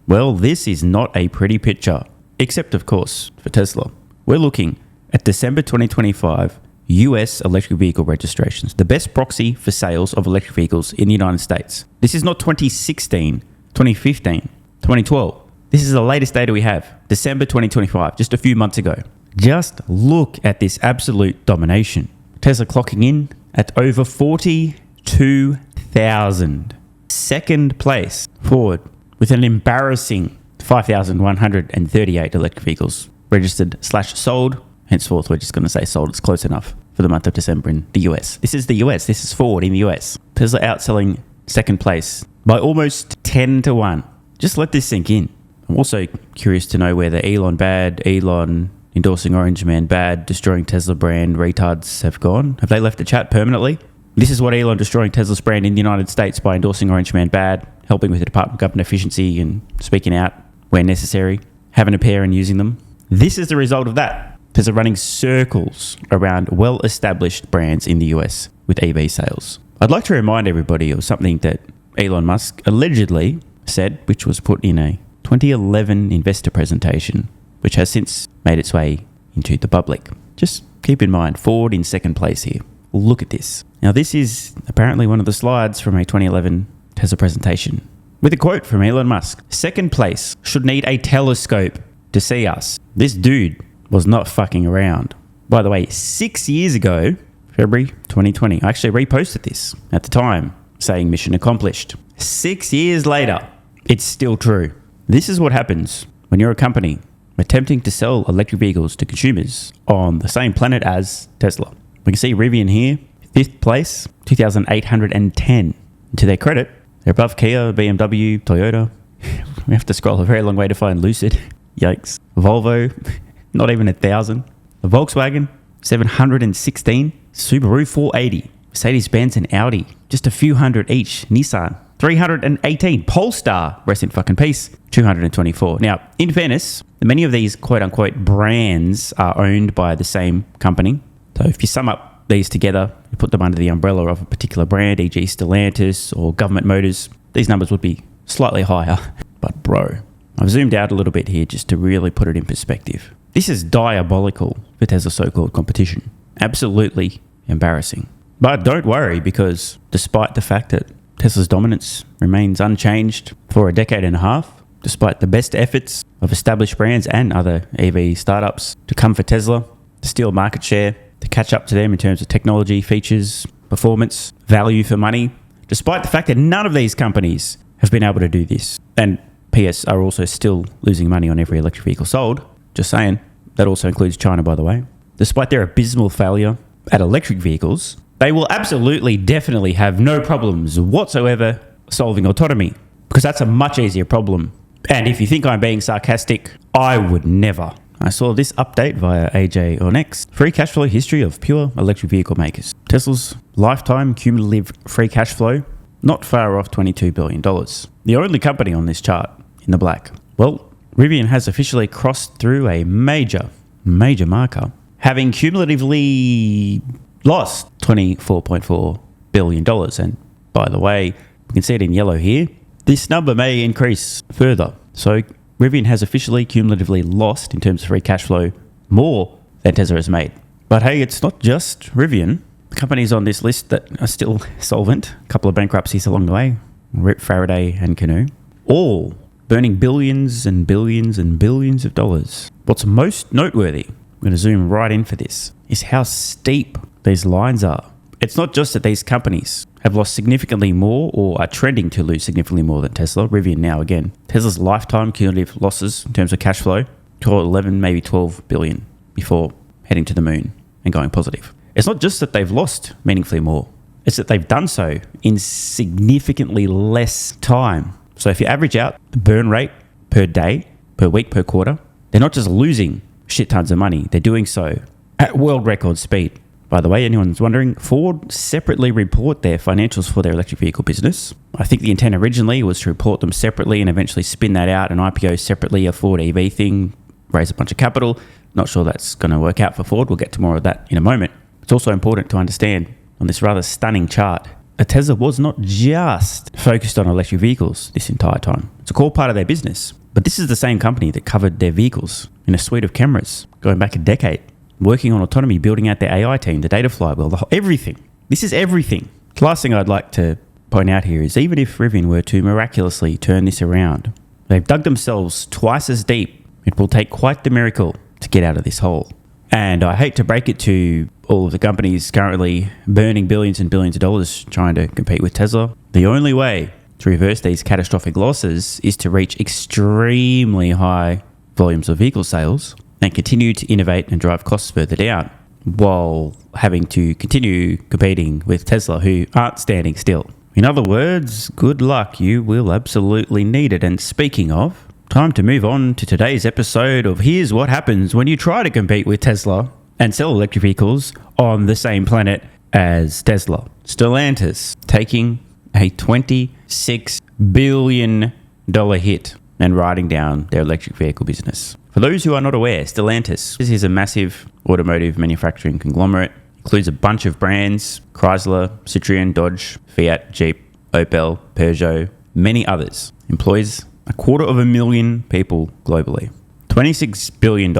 Well, this is not a pretty picture, except of course for Tesla. We're looking at December 2025 US electric vehicle registrations, the best proxy for sales of electric vehicles in the United States. This is not 2016, 2015, 2012. This is the latest data we have, December 2025, just a few months ago. Just look at this absolute domination. Tesla clocking in at over 42,000. Second place, Ford, with an embarrassing 5,138 electric vehicles registered/sold. Henceforth, we're just going to say sold. It's close enough for the month of December in the US. This is the US. This is Ford in the US. Tesla outselling second place by almost 10 to 1. Just let this sink in. I'm also curious to know whether Elon bad, Elon endorsing Orange Man bad, destroying Tesla brand retards have gone. Have they left the chat permanently? This is what Elon destroying Tesla's brand in the United States by endorsing Orange Man bad, helping with the Department of Government efficiency and speaking out where necessary, having a pair and using them. This is the result of that. Tesla running circles around well-established brands in the US with EV sales. I'd like to remind everybody of something that Elon Musk allegedly said, which was put in a 2011 investor presentation, which has since made its way into the public. Just keep in mind, Ford in second place here. Look at this. Now, this is apparently one of the slides from a 2011 Tesla presentation with a quote from Elon Musk. Second place should need a telescope to see us. This dude was not fucking around. By the way, 6 years ago, February 2020, I actually reposted this at the time saying mission accomplished. 6 years later, it's still true. This is what happens when you're a company attempting to sell electric vehicles to consumers on the same planet as Tesla. We can see Rivian here, 5th place, 2,810. To their credit, they're above Kia, BMW, Toyota. We have to scroll a very long way to find Lucid. Yikes. Volvo, not even 1,000. The Volkswagen, 716. Subaru, 480. Mercedes-Benz and Audi, just a few hundred each. Nissan, 318. Polestar, rest in fucking peace, 224. Now, in fairness, many of these quote-unquote brands are owned by the same company. So if you sum up these together, you put them under the umbrella of a particular brand, e.g. Stellantis or Government Motors, these numbers would be slightly higher. But bro, I've zoomed out a little bit here just to really put it in perspective. This is diabolical for Tesla's so-called competition. Absolutely embarrassing. But don't worry, because despite the fact that Tesla's dominance remains unchanged for a decade and a half, despite the best efforts of established brands and other EV startups to come for Tesla, to steal market share, to catch up to them in terms of technology, features, performance, value for money, despite the fact that none of these companies have been able to do this, and PS are also still losing money on every electric vehicle sold, just saying, that also includes China, by the way. Despite their abysmal failure at electric vehicles, they will absolutely, definitely have no problems whatsoever solving autonomy, because that's a much easier problem. And if you think I'm being sarcastic, I would never. I saw this update via AJ on X. Free cash flow history of pure electric vehicle makers. Tesla's lifetime cumulative free cash flow, not far off $22 billion. The only company on this chart in the black. Well, Rivian has officially crossed through a major marker, having cumulatively lost $24.4 billion. And by the way, you can see it in yellow here. This number may increase further. So Rivian has officially cumulatively lost, in terms of free cash flow, more than Tesla has made. But hey, it's not just Rivian. The companies on this list that are still solvent, a couple of bankruptcies along the way, Rip, Faraday and Canoe, all burning billions and billions and billions of dollars. What's most noteworthy, I'm going to zoom right in for this, is how steep these lines are. It's not just that these companies have lost significantly more or are trending to lose significantly more than Tesla. Rivian now again. Tesla's lifetime cumulative losses in terms of cash flow, 11, maybe 12 billion before heading to the moon and going positive. It's not just that they've lost meaningfully more. It's that they've done so in significantly less time. So if you average out the burn rate per day, per week, per quarter, they're not just losing shit tons of money. They're doing so at world record speed. By the way, anyone's wondering, Ford separately report their financials for their electric vehicle business. I think the intent originally was to report them separately and eventually spin that out and IPO separately, a Ford EV thing, raise a bunch of capital. Not sure that's going to work out for Ford. We'll get to more of that in a moment. It's also important to understand on this rather stunning chart, that Tesla was not just focused on electric vehicles this entire time. It's a core part of their business. But this is the same company that covered their vehicles in a suite of cameras going back a decade, working on autonomy, building out their AI team, the data flywheel, everything. This is everything. The last thing I'd like to point out here is even if Rivian were to miraculously turn this around, they've dug themselves twice as deep. It will take quite the miracle to get out of this hole. And I hate to break it to all of the companies currently burning billions and billions of dollars trying to compete with Tesla. The only way to reverse these catastrophic losses is to reach extremely high volumes of vehicle sales and continue to innovate and drive costs further down while having to continue competing with Tesla, who aren't standing still. In other words, good luck. You will absolutely need it. And speaking of, time to move on to today's episode of Here's What Happens When You Try to Compete with Tesla and sell electric vehicles on the same planet as Tesla. Stellantis taking a $26 billion hit and writing down their electric vehicle business. For those who are not aware, Stellantis, this is a massive automotive manufacturing conglomerate. Includes a bunch of brands: Chrysler, Citroën, Dodge, Fiat, Jeep, Opel, Peugeot, many others. Employs 250,000 people globally. $26 billion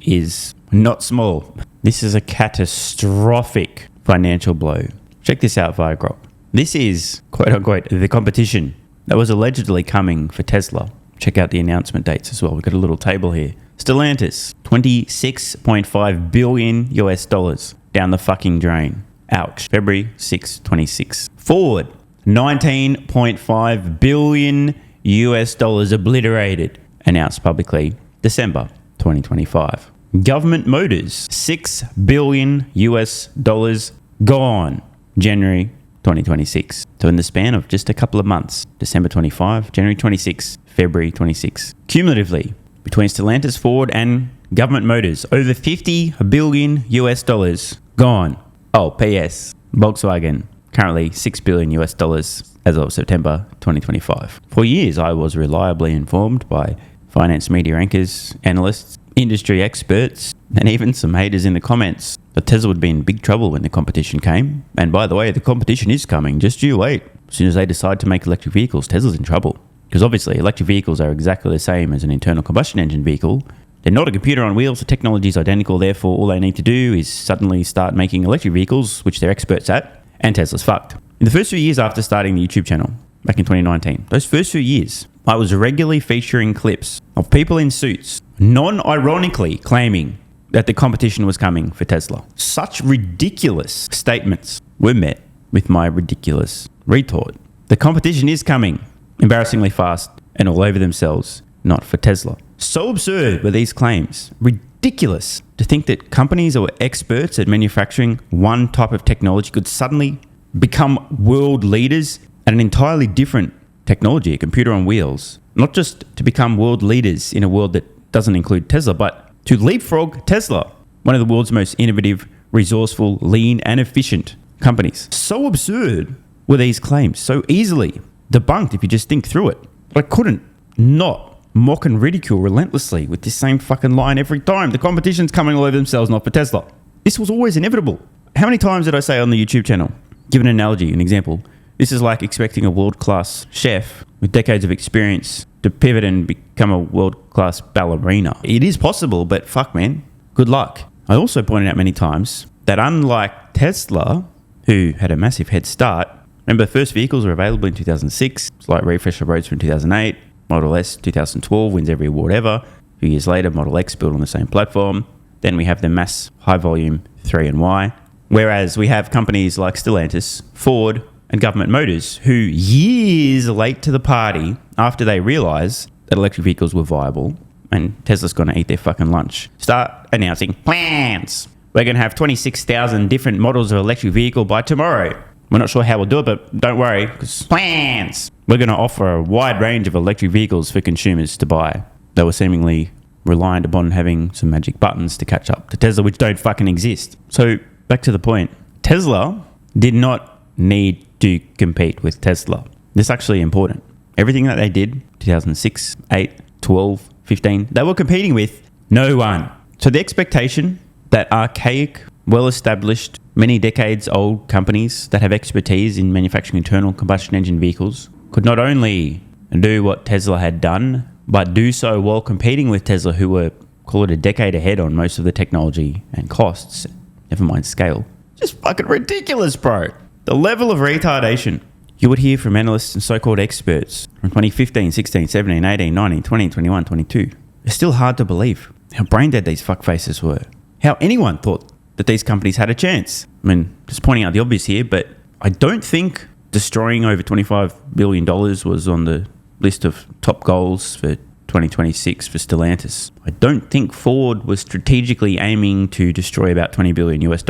is not small. This is a catastrophic financial blow. Check this out, Viagrok. This is, quote unquote, the competition that was allegedly coming for Tesla. Check out the announcement dates as well. We've got a little table here. Stellantis, $26.5 billion US dollars down the fucking drain. Ouch. February 6, 26. Ford, $19.5 billion US dollars obliterated. Announced publicly December 2025. Government Motors, $6 billion US dollars gone. January 2026. So in the span of just a couple of months, December 25, January 26, February 26. Cumulatively, between Stellantis, Ford, and Government Motors, over $50 billion US dollars gone. Oh, P.S. Volkswagen, currently $6 billion US dollars as of September 2025. For years, I was reliably informed by finance media anchors, analysts, industry experts, and even some haters in the comments that Tesla would be in big trouble when the competition came. And by the way, the competition is coming. Just you wait. As soon as they decide to make electric vehicles, Tesla's in trouble. Because obviously, electric vehicles are exactly the same as an internal combustion engine vehicle. They're not a computer on wheels. The technology is identical. Therefore, all they need to do is suddenly start making electric vehicles, which they're experts at, and Tesla's fucked. In the first few years after starting the YouTube channel, back in 2019, those first few years, I was regularly featuring clips of people in suits, non-ironically claiming that the competition was coming for Tesla. Such ridiculous statements were met with my ridiculous retort. The competition is coming, embarrassingly fast and all over themselves, not for Tesla. So absurd were these claims. Ridiculous to think that companies that were experts at manufacturing one type of technology could suddenly become world leaders at an entirely different technology, a computer on wheels. Not just to become world leaders in a world that doesn't include Tesla, but to leapfrog Tesla, one of the world's most innovative, resourceful, lean, and efficient companies. So absurd were these claims, so easily debunked if you just think through it. But I couldn't not mock and ridicule relentlessly with this same fucking line every time. The competition's coming all over themselves, not for Tesla. This was always inevitable. How many times did I say on the YouTube channel, give an analogy, an example, this is like expecting a world-class chef with decades of experience to pivot and become a world-class ballerina. It is possible, but fuck, man, good luck. I also pointed out many times that unlike Tesla, who had a massive head start, remember, first vehicles were available in 2006, slight refresh of roads from 2008, Model S 2012 wins every award ever. A few years later, Model X built on the same platform. Then we have the mass high-volume 3 and Y. Whereas we have companies like Stellantis, Ford, and Government Motors, who years late to the party after they realised that electric vehicles were viable and Tesla's going to eat their fucking lunch, start announcing plans. We're going to have 26,000 different models of electric vehicle by tomorrow. We're not sure how we'll do it, but don't worry, because plans. We're going to offer a wide range of electric vehicles for consumers to buy. They were seemingly reliant upon having some magic buttons to catch up to Tesla, which don't fucking exist. So back to the point. Tesla did not need to compete with Tesla. This is actually important. Everything that they did, 2006, 8, 12, 15, they were competing with no one. So the expectation that archaic well-established, many decades old companies that have expertise in manufacturing internal combustion engine vehicles could not only do what Tesla had done, but do so while competing with Tesla, who were, call it, a decade ahead on most of the technology and costs, never mind scale. Just fucking ridiculous, bro. The level of retardation. You would hear from analysts and so-called experts from 2015, 16, 17, 18, 19, 20, 21, 22. It's still hard to believe how brain dead these fuckfaces were. How anyone thought that these companies had a chance. I mean, just pointing out the obvious here, but I don't think destroying over $25 billion was on the list of top goals for 2026 for Stellantis. I don't think Ford was strategically aiming to destroy about $20 billion US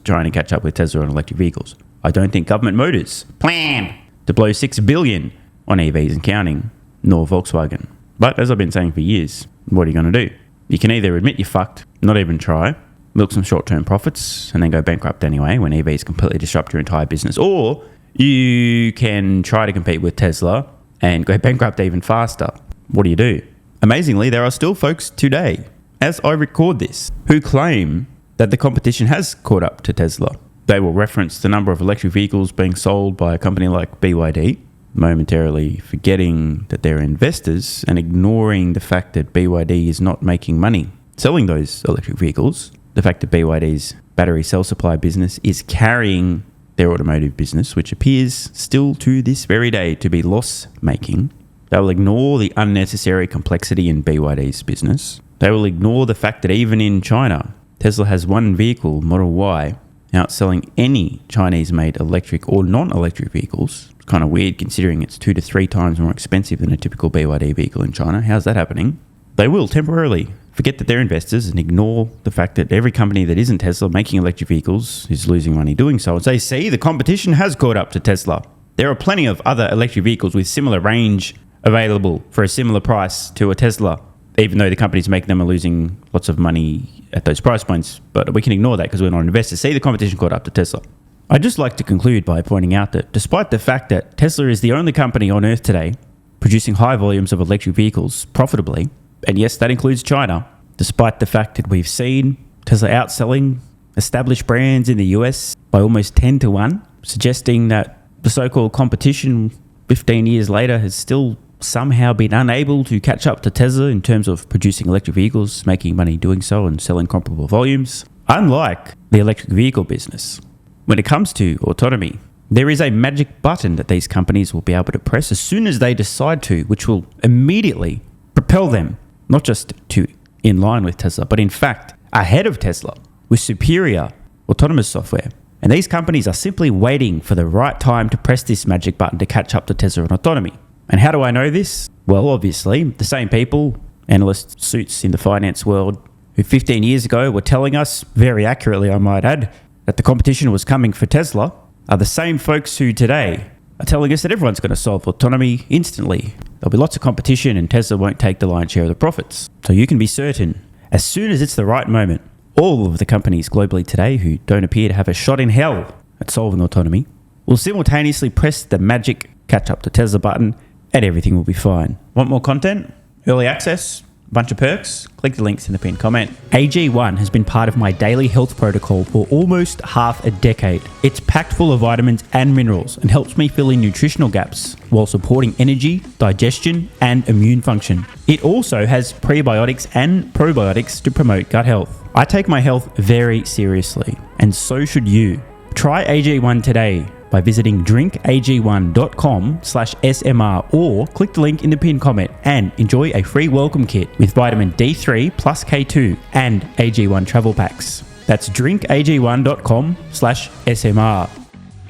trying to catch up with Tesla on electric vehicles. I don't think Government Motors planned to blow $6 billion on EVs and counting, nor Volkswagen. But as I've been saying for years, what are you going to do? You can either admit you fucked, not even try, milk some short-term profits, and then go bankrupt anyway when EVs completely disrupt your entire business, or you can try to compete with Tesla and go bankrupt even faster. What do? Amazingly, there are still folks today, as I record this, who claim that the competition has caught up to Tesla. They will reference the number of electric vehicles being sold by a company like BYD, momentarily forgetting that they're investors and ignoring the fact that BYD is not making money selling those electric vehicles. The fact that BYD's battery cell supply business is carrying their automotive business, which appears still to this very day to be loss-making. They will ignore the unnecessary complexity in BYD's business. They will ignore the fact that even in China, Tesla has one vehicle, Model Y, outselling any Chinese-made electric or non-electric vehicles. It's kind of weird considering it's 2 to 3 times more expensive than a typical BYD vehicle in China. How's that happening? They will temporarily forget that they're investors and ignore the fact that every company that isn't Tesla making electric vehicles is losing money doing so, and say, see, the competition has caught up to Tesla. There are plenty of other electric vehicles with similar range available for a similar price to a Tesla, even though the companies making them are losing lots of money at those price points. But we can ignore that because we're not investors. See, the competition caught up to Tesla. I'd just like to conclude by pointing out that despite the fact that Tesla is the only company on earth today producing high volumes of electric vehicles profitably, and yes, that includes China, despite the fact that we've seen Tesla outselling established brands in the US by almost 10 to 1, suggesting that the so-called competition 15 years later has still somehow been unable to catch up to Tesla in terms of producing electric vehicles, making money doing so, and selling comparable volumes. Unlike the electric vehicle business, when it comes to autonomy, there is a magic button that these companies will be able to press as soon as they decide to, which will immediately propel them not just to in line with Tesla, but in fact ahead of Tesla with superior autonomous software. And these companies are simply waiting for the right time to press this magic button to catch up to Tesla on autonomy. And how do I know this? Well, obviously, the same people, analysts, suits in the finance world, who 15 years ago were telling us, very accurately I might add, that the competition was coming for Tesla, are the same folks who today are telling us that everyone's going to solve autonomy instantly. There'll be lots of competition and Tesla won't take the lion's share of the profits. So you can be certain, as soon as it's the right moment, all of the companies globally today who don't appear to have a shot in hell at solving autonomy will simultaneously press the magic catch up to Tesla button and everything will be fine. Want more content? Early access? Bunch of perks? Click the links in the pinned comment. AG1 has been part of my daily health protocol for almost half a decade. It's packed full of vitamins and minerals and helps me fill in nutritional gaps while supporting energy, digestion, and immune function. It also has prebiotics and probiotics to promote gut health. I take my health very seriously, and so should you. Try AG1 today by visiting drinkag1.com/SMR or click the link in the pinned comment and enjoy a free welcome kit with vitamin D3 plus K2 and AG1 travel packs. That's drinkag1.com/SMR.